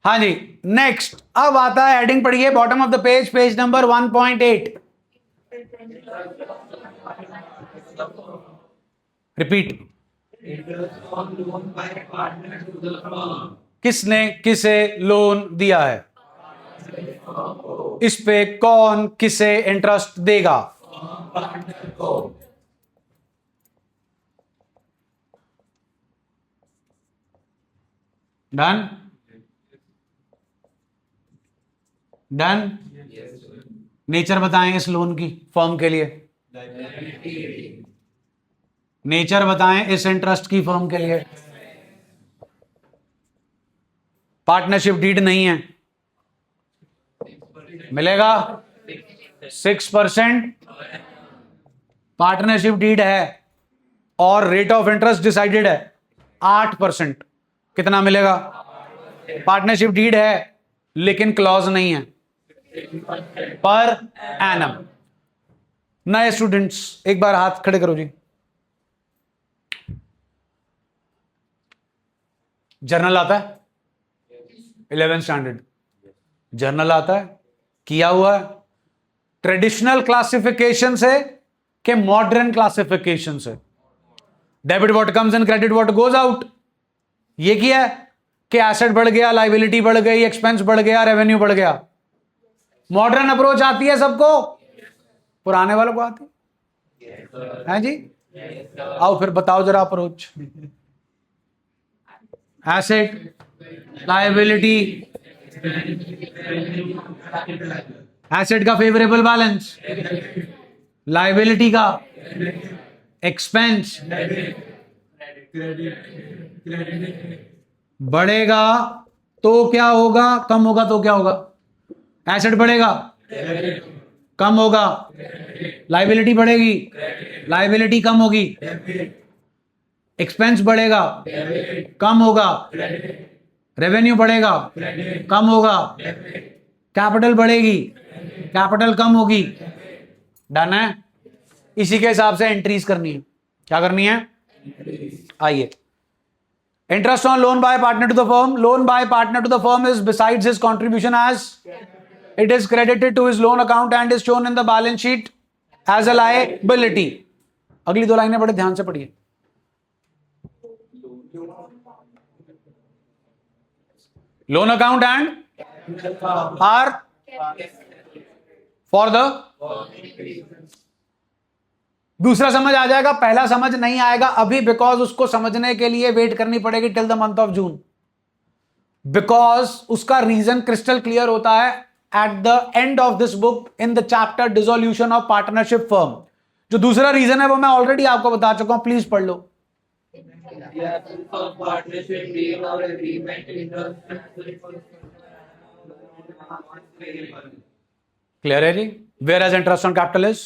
हाँ जी, नेक्स्ट अब आता है हेडिंग, पढ़िए bottom of the page, page number 1.8। Repeat. किसने किसे लोन दिया है, इस पे कौन किसे इंटरेस्ट देगा। Done done. नेचर बताएं इस लोन की फर्म के लिए, नेचर बताएं इस इंटरेस्ट की फर्म के लिए। पार्टनरशिप डीड नहीं है, मिलेगा 6%। पार्टनरशिप डीड है और रेट ऑफ इंटरेस्ट डिसाइडेड है 8%। कितना मिलेगा। पार्टनरशिप डीड है लेकिन क्लॉज नहीं है, पर एनम। नए स्टूडेंट्स एक बार हाथ खड़े करो जी। जर्नल आता है 11th स्टैंडर्ड, जर्नल आता है, किया हुआ है। ट्रेडिशनल क्लासिफिकेशन से के मॉडर्न क्लासिफिकेशन से, debit what comes in, credit what goes out. ये किया है कि एसेट बढ़ गया, लाइबिलिटी बढ़ गई, एक्सपेंस बढ़ गया, रेवेन्यू बढ़ गया। मॉडर्न अप्रोच आती है सबको, पुराने वालों को आती है जी। आओ फिर बताओ जरा अप्रोच। एसेट, लाइबिलिटी, एसेट का फेवरेबल बैलेंस, लाइबिलिटी का एक्सपेंस। बढ़ेगा तो क्या होगा, कम होगा तो क्या होगा। एसेट बढ़ेगा, कम होगा। लाइबिलिटी बढ़ेगी, लाइबिलिटी कम होगी। एक्सपेंस बढ़ेगा, कम होगा। रेवेन्यू बढ़ेगा, कम होगा। कैपिटल बढ़ेगी, कैपिटल कम होगी। डन है। इसी के हिसाब से एंट्रीज करनी है। क्या करनी है, आइए। Interest on loan by partner to the firm, loan by partner to the firm is besides his contribution as it is credited to his loan account and is shown in the balance sheet as a liability। अगली दो लाइनें बड़े ध्यान से पढ़िए। Loan account and are for the, दूसरा समझ आ जाएगा, पहला समझ नहीं आएगा अभी, बिकॉज उसको समझने के लिए वेट करनी पड़ेगी till the month of June, because उसका रीजन क्रिस्टल क्लियर होता है at the end of this book in the chapter dissolution of partnership firm। जो दूसरा रीजन है वो मैं ऑलरेडी आपको बता चुका हूं, प्लीज पढ़ लो। क्लियर है जी। Whereas interest on capital is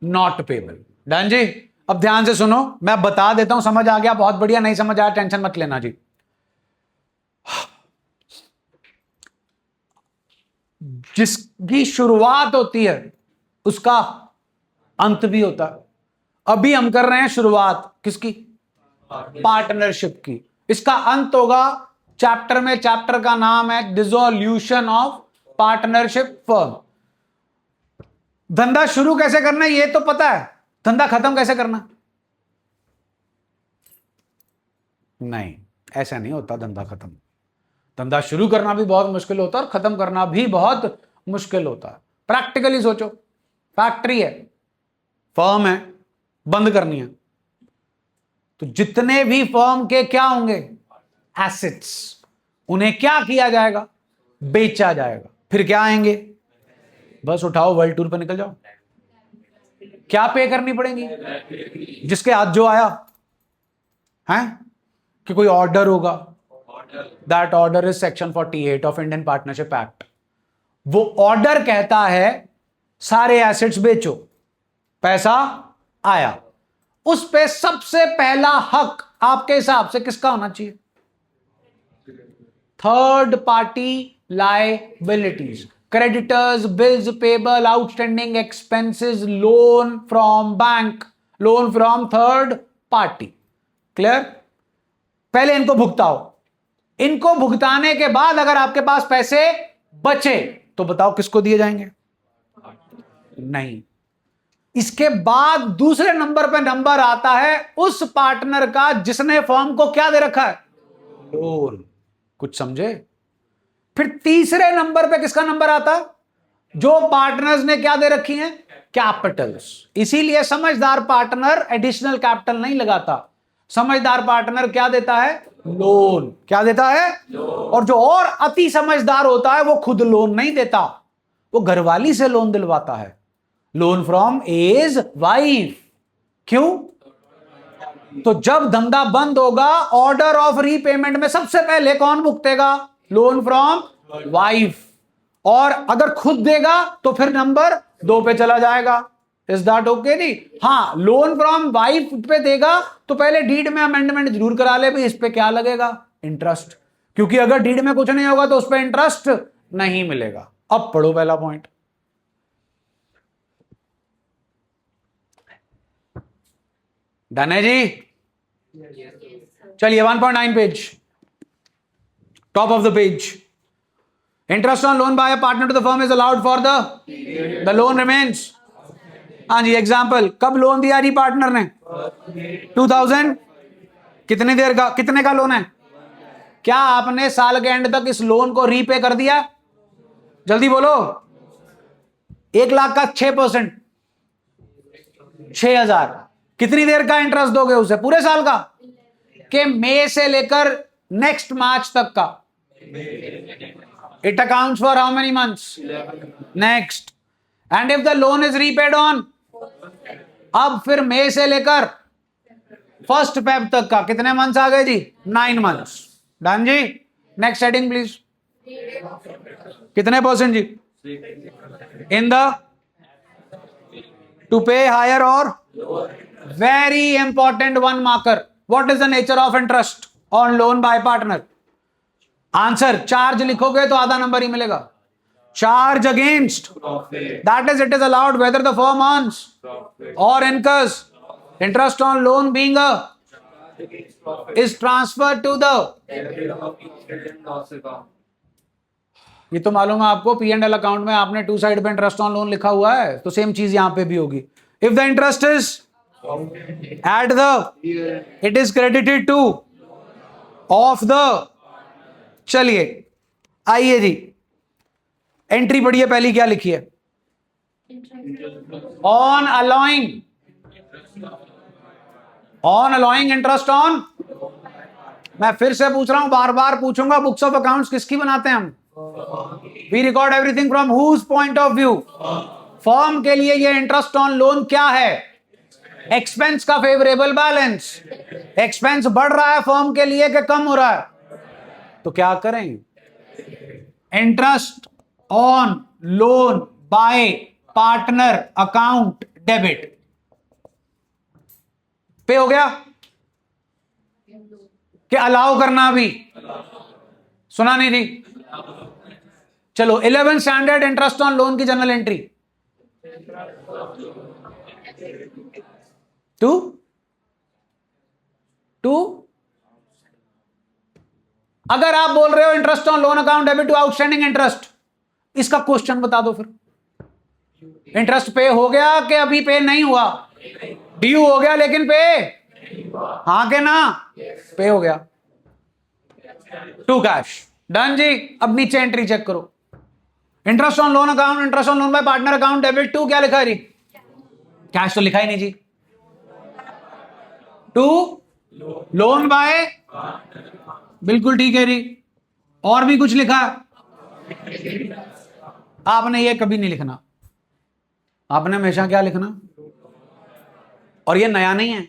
not payable. Done जी। अब ध्यान से सुनो, मैं बता देता हूं, समझ आ गया बहुत बढ़िया, नहीं समझ आया टेंशन मत लेना जी। जिसकी शुरुआत होती है उसका अंत भी होता है। अभी हम कर रहे हैं शुरुआत किसकी, पार्टनरशिप की। इसका अंत होगा चैप्टर में, चैप्टर का नाम है डिसोल्यूशन ऑफ पार्टनरशिप फर्म। धंधा शुरू कैसे करना है ये तो पता है, धंधा खत्म कैसे करना नहीं, ऐसा नहीं होता धंधा खत्म। धंधा शुरू करना भी बहुत मुश्किल होता है और खत्म करना भी बहुत मुश्किल होता है। प्रैक्टिकली सोचो, फैक्ट्री है, फर्म है, बंद करनी है, तो जितने भी फर्म के क्या होंगे, एसेट्स, उन्हें क्या किया जाएगा, बेचा जाएगा। फिर क्या आएंगे, बस उठाओ वर्ल्ड टूर पर निकल जाओ। क्या पे करनी पड़ेंगी, जिसके हाथ जो आया है कि कोई ऑर्डर होगा, that order is section 48 of Indian partnership act. वो ऑर्डर कहता है सारे एसेट्स बेचो, पैसा आया, उस पे सबसे पहला हक आपके हिसाब से किसका होना चाहिए, third party liabilities, creditors, bills payable, outstanding expenses, loan from bank, loan from third party. Clear. पहले इनको भुगताओ, इनको भुगताने के बाद अगर आपके पास पैसे बचे तो बताओ किसको दिए जाएंगे? नहीं, इसके बाद दूसरे नंबर पे नंबर आता है उस पार्टनर का जिसने फर्म को क्या दे रखा है? लोन। कुछ समझे? फिर तीसरे नंबर पे किसका नंबर आता है? जो पार्टनर्स ने क्या दे रखी हैं? कैपिटल्स। इसीलिए समझदार पार्टनर एडिशनल कैपिटल नहीं लगाता, समझदार पार्टनर क्या देता है? लोन। क्या देता है? और जो और अति समझदार होता है वो खुद लोन नहीं देता, वो घरवाली से लोन दिलवाता है। Loan from as wife. क्यों? तो जब धंधा बंद होगा ऑर्डर ऑफ रीपेमेंट में सबसे पहले कौन भुगतेगा? Loan from wife. और अगर खुद देगा तो फिर नंबर 2 पे चला जाएगा। Is that okay? नहीं, हां, लोन फ्रॉम वाइफ पे देगा तो पहले डीड में अमेंडमेंट जरूर करा ले भाई, इस पे क्या लगेगा? इंटरेस्ट। क्योंकि अगर डीड में कुछ नहीं होगा तो उस पर इंटरेस्ट नहीं मिलेगा। अब पढ़ो पहला पॉइंट। डन है जी? चलिए 1.9 page, top of the page. Interest on loan by a partner to the firm is allowed for the loan remains. हाँ जी, एग्जाम्पल, कब लोन दिया जी पार्टनर ने? 2000। कितनी देर का, कितने का लोन है? क्या आपने साल के एंड तक इस लोन को रीपे कर दिया? जल्दी बोलो। 1 लाख का 6%, 6,000। कितनी देर का इंटरेस्ट दोगे उसे? पूरे साल का? के मई से लेकर नेक्स्ट मार्च तक का? It accounts for how many months? Next. And if the loan is repaid on, अब फिर मई से लेकर 1 Feb तक का कितने मंथ्स आ गए जी? 9 मंथ्स। डन जी? Next heading please. कितने % जी? In the to pay higher और very important one marker, what is the nature of interest on loan by partner? Answer, charge लिखोगे तो आधा नंबर ही मिलेगा। Charge against, that is it is allowed whether the firm earns और incurs interest on loan being is transfer to the, ये तो मालूम है आपको, P&L अकाउंट में आपने 2 साइड पे इंटरेस्ट ऑन लोन लिखा हुआ है, तो सेम चीज यहां पे भी होगी। If the interest is at the, it is credited two of the. चलिए आइए जी, एंट्री पढ़िए, पहली क्या लिखी है? On allowing, on allowing interest on. मैं फिर से पूछ रहा हूं, बार बार पूछूंगा, बुक्स ऑफ अकाउंट्स किसकी बनाते हैं हम? We record everything from whose point of view? Firm के लिए ये इंटरेस्ट ऑन लोन क्या है? एक्सपेंस का फेवरेबल बैलेंस। एक्सपेंस बढ़ रहा है फर्म के लिए कि कम हो रहा है? तो क्या करें? Interest on loan by partner account debit पे हो गया कि अलाउ करना भी? सुना नहीं थी? चलो 11 स्टैंडर्ड इंटरेस्ट ऑन लोन की जनरल एंट्री। टू अगर आप बोल रहे हो interest on loan account debit to outstanding interest, इसका क्वेश्चन बता दो फिर। इंटरेस्ट पे हो गया कि अभी पे नहीं हुआ? ड्यू हो गया लेकिन पे, हाँ के ना? पे हो गया। To cash. डन जी? अब नीचे एंट्री चेक करो। Interest on loan account, interest on loan by partner account debit to, क्या लिखा है जी? कैश तो लिखा ही नहीं जी। टू लोन बाय, बिल्कुल ठीक है जी। और भी कुछ लिखा? आपने ये कभी नहीं लिखना, आपने हमेशा क्या लिखना? और ये नया नहीं है,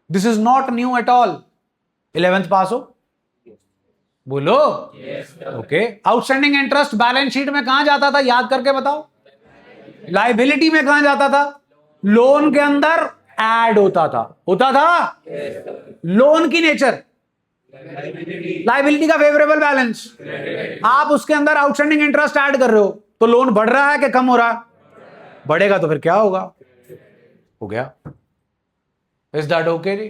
this is not new at all. 11th पास हो? बोलो। Okay. Outstanding interest balance sheet में कहां जाता था? याद करके बताओ। लाइबिलिटी में कहां जाता था? लोन के अंदर ऐड होता था। लोन की नेचर लाइबिलिटी का फेवरेबल बैलेंस, आप उसके अंदर आउटस्टैंडिंग इंटरेस्ट ऐड कर रहे हो तो लोन बढ़ रहा है कि कम हो रहा है? बढ़ेगा तो फिर क्या होगा? हो गया। इज दैट ओके जी?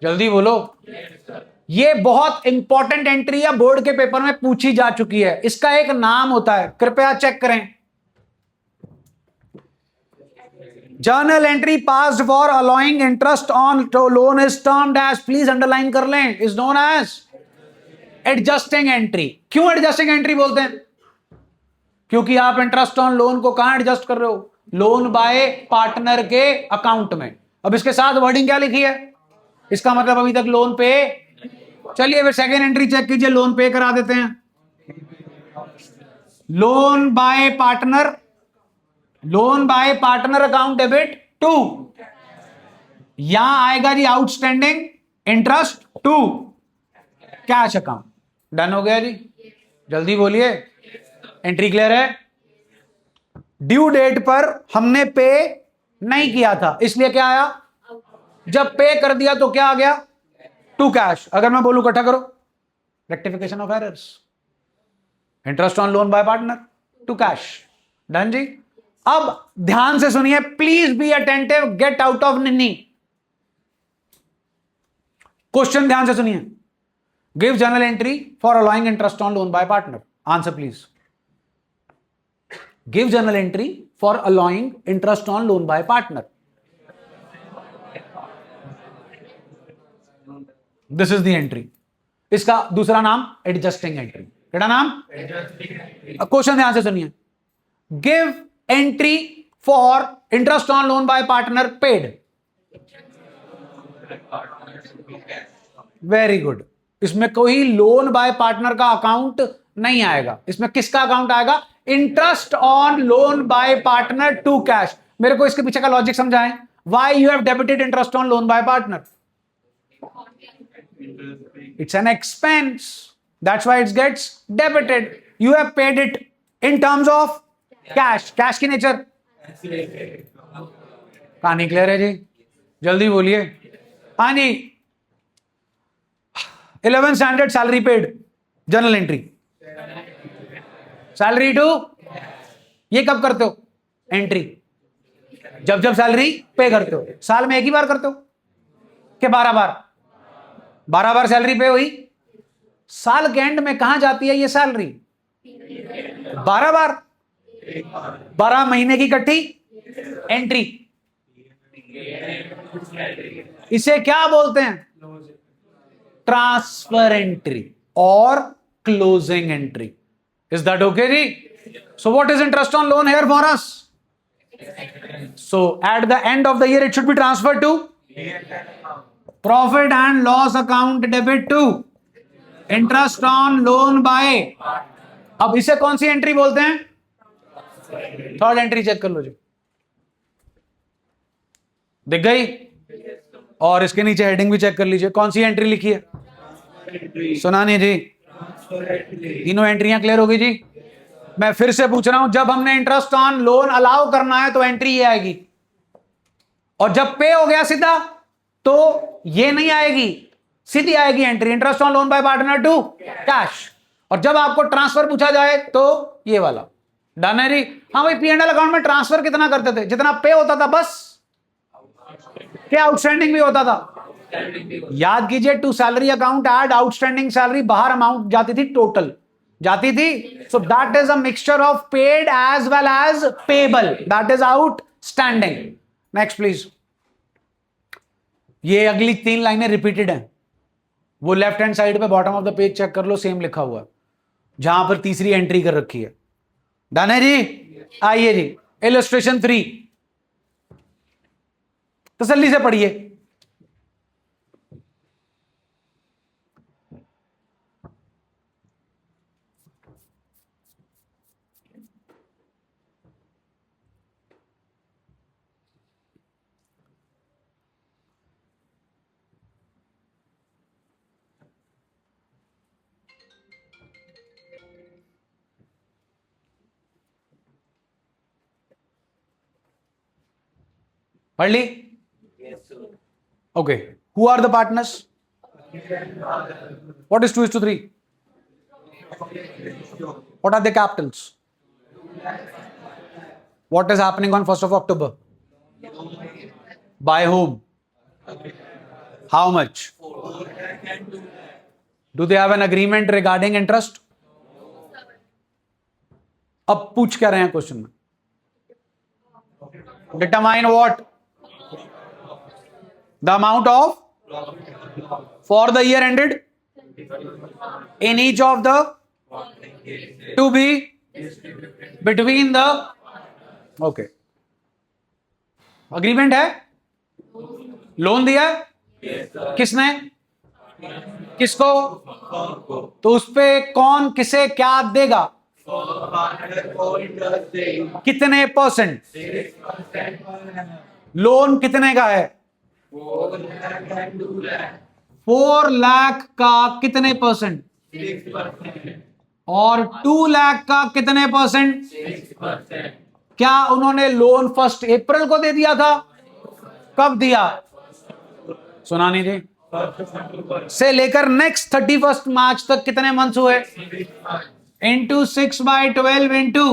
जल्दी बोलो। ये बहुत इंपॉर्टेंट एंट्री है, बोर्ड के पेपर में पूछी जा चुकी है। इसका एक नाम होता है, कृपया चेक करें। Journal entry passed for allowing interest on loan is termed as, please underline कर लें, is known as adjusting entry. क्यों एडजस्टिंग एंट्री बोलते हैं? क्योंकि आप इंटरेस्ट ऑन लोन को कहां एडजस्ट कर रहे हो? लोन बाय पार्टनर के अकाउंट में। अब इसके साथ वर्डिंग क्या लिखी है? इसका मतलब अभी तक लोन पे। चलिए फिर सेकेंड एंट्री चेक कीजिए, लोन पे करा देते हैं। Loan by partner, loan by partner account debit to, यहां आएगा जी outstanding interest to cash account. Done हो गया जी? जल्दी बोलिए, एंट्री क्लियर है? ड्यू डेट पर हमने पे नहीं किया था, इसलिए क्या आया? जब पे कर दिया तो क्या आ गया? To cash. अगर मैं बोलूं इकट्ठा करो, rectification of errors, interest on loan by partner to cash. Done जी? अब ध्यान से सुनिए, please be attentive, get out of निन्नी। क्वेश्चन ध्यान से सुनिए। Give journal entry for allowing interest on loan by partner. Answer please. Give journal entry for allowing interest on loan by partner. This is the entry. इसका दूसरा नाम adjusting entry. क्या नाम? Question ध्यान से सुनिए। Give entry for interest on loan by partner paid. Very good. इसमें कोई लोन बाय पार्टनर का अकाउंट नहीं आएगा। इसमें किसका अकाउंट आएगा? Interest on loan by partner to cash. मेरे को इसके पीछे का लॉजिक समझाएं। Why you have debited interest on loan by partner? It's an expense. That's why it gets debited. You have paid it in terms of cash. Cash की नेचर। कहानी clear है जी? जल्दी बोलिए। हाँ जी। 11th standard salary paid, journal entry. Salary to, ये कब करते हो एंट्री? जब जब सैलरी पे करते हो। साल में एक ही बार करते हो कि 12 बार? 12 बार सैलरी पे हुई। साल के एंड में कहां जाती है ये सैलरी? 12 बार। 12 महीने की इकट्ठी एंट्री। इसे क्या बोलते हैं? ट्रांसफर एंट्री और closing entry. Is that okay जी? So what is interest on loan here for us? So at the end of the year it should be transfer to profit and loss account debit to interest on loan by. अब इसे कौन सी entry बोलते हैं? Third entry check कर लो जी। दिख गई? और इसके नीचे हेडिंग भी चेक कर लीजिए, कौन सी एंट्री लिखी है? सुना नहीं जी? तीनों एंट्रियां क्लियर होगी जी? मैं फिर से पूछ रहा हूं, जब हमने इंटरेस्ट ऑन लोन अलाउ करना है तो एंट्री ये आएगी, और जब पे हो गया सीधा तो ये नहीं आएगी, सीधी आएगी entry interest on loan by partner to cash. और जब आपको ट्रांसफर पूछा जाए तो ये वाला। डन है जी? हाँ भाई, P&L अकाउंट में ट्रांसफर कितना करते थे? जितना पे होता था बस, क्या आउटस्टैंडिंग भी होता था? याद कीजिए, to salary account add outstanding salary, बाहर अमाउंट जाती थी, टोटल जाती थी। So that is a mixture of paid as well as payable, that is outstanding. Next please. ये अगली 3 लाइनें रिपीटेड हैं, वो लेफ्ट हैंड साइड पे bottom of the page check कर लो, सेम लिखा हुआ है जहां पर तीसरी एंट्री कर रखी है। डन है जी? आइए जी, इलस्ट्रेशन 3 तसल्ली से पढ़िए। पढ़ ली? Okay. Who are the partners? What is 2:3? What are the capitals? What is happening on 1st of October? By whom? How much? Do they have an agreement regarding interest? अब पूछ क्या रहे हैं क्वेश्चन में? Determine what? The amount of for the year ended in each of the to be between the okay agreement है. Loan दिया है किसने? किसको? तो उस पे कौन किसे क्या देगा? कितने परसेंट? लोन कितने का है? 4 लाख का कितने परसेंट? 6%. और 2 लाख का कितने परसेंट? 6%. क्या उन्होंने लोन 1 अप्रैल को दे दिया था? कब दिया? सुना नहीं थी? से लेकर नेक्स्ट 31 मार्च तक कितने मंथ्स हुए? इंटू 6/12 इंटू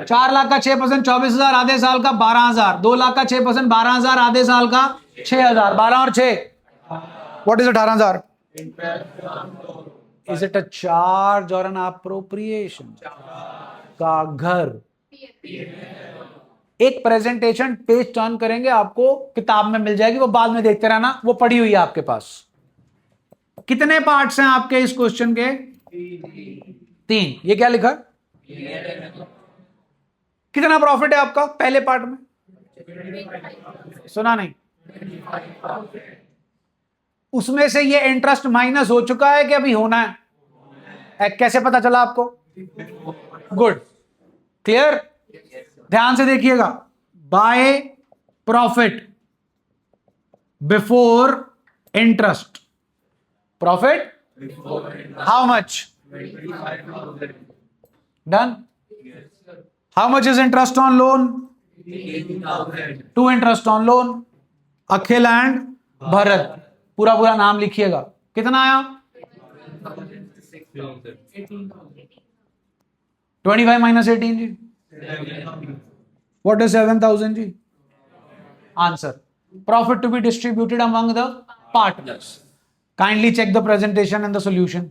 4 लाख का 6% 24,000 आधे साल का 12,000. 2 लाख का 6% 12,000 आधे साल का 6,000. 12 और 6 What is 18,000? Is it a charge or an appropriation? का घर. एक प्रेजेंटेशन पेज टर्न करेंगे, आपको किताब में मिल जाएगी, वो बाद में देखते रहना, वो पड़ी हुई है आपके पास. कितने पार्ट्स हैं आपके इस क्वेश्चन के? 3. ये क्या लिखा? कितना प्रॉफिट है आपका पहले पार्ट में? सुना नहीं? उसमें से ये इंटरेस्ट माइनस हो चुका है कि अभी होना है? कैसे पता चला आपको? Good, clear. ध्यान से देखिएगा. By profit before interest. Profit how much? Done. How much is interest on loan? 2 interest on loan. Akhil and Bharat. पूरा नाम लिखिएगा. कितना आया? 25 माइनस 18 जी. व्हाट इज 7,000 जी? Answer. Profit to be distributed among the partners. Kindly check the presentation and the solution.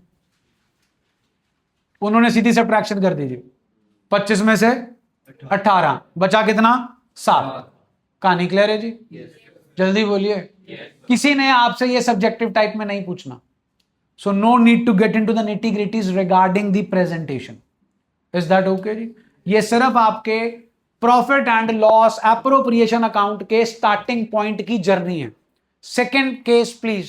उन्होंने सीधी subtraction कर दीजिए. 25 में से 18 बचा कितना? 7. कहानी क्लियर है जी? जल्दी बोलिए. किसी ने आपसे ये सब्जेक्टिव टाइप में नहीं पूछना. So no need to get into the nitty gritties regarding the presentation. Is that okay जी? ये सिर्फ आपके profit and loss appropriation account के स्टार्टिंग पॉइंट की जर्नी है. Second case please.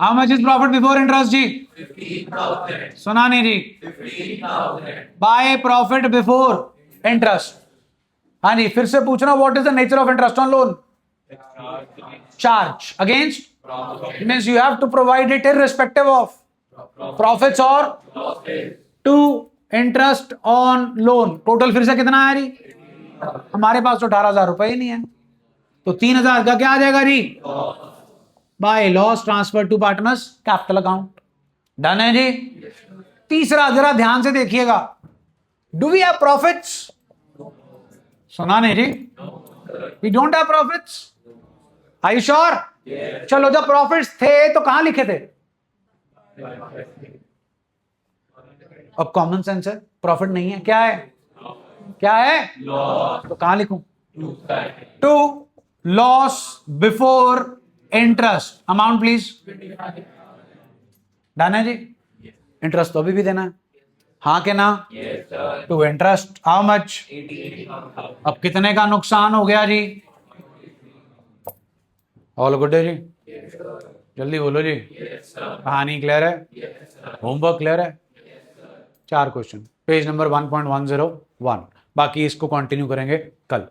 How much is profit before interest जी? 15,000. सुना नहीं जी? 15,000. By profit before interest. हाँ जी, फिर से पूछना. What is the nature of interest on loan? Charge against means you have to provide it irrespective of profits और to interest on loan. Total फिर से कितना है जी? हमारे पास तो 18,000 रुपए ही नहीं है, तो 3,000 का क्या आ जाएगा जी? By loss transfer to partners capital account. Done है जी? तीसरा जरा ध्यान से देखिएगा. Do we have profits? सुना नहीं जी? We don't have profits. Are you sure? चलो, जब प्रॉफिट्स थे तो कहां लिखे थे? अब कॉमन सेंस है, प्रॉफिट नहीं है, क्या है? क्या है? तो कहां लिखूं? To loss before interest. Amount please. Done है जी? इंटरेस्ट तो अभी भी देना है. हाँ के ना? To interest how much? अब कितने का नुकसान हो गया जी? ऑल गुड है जी? जल्दी बोलो जी. कहानी क्लियर है? होमवर्क क्लियर है? 4 क्वेश्चन, पेज नंबर 1.101. बाकी इसको कंटिन्यू करेंगे कल.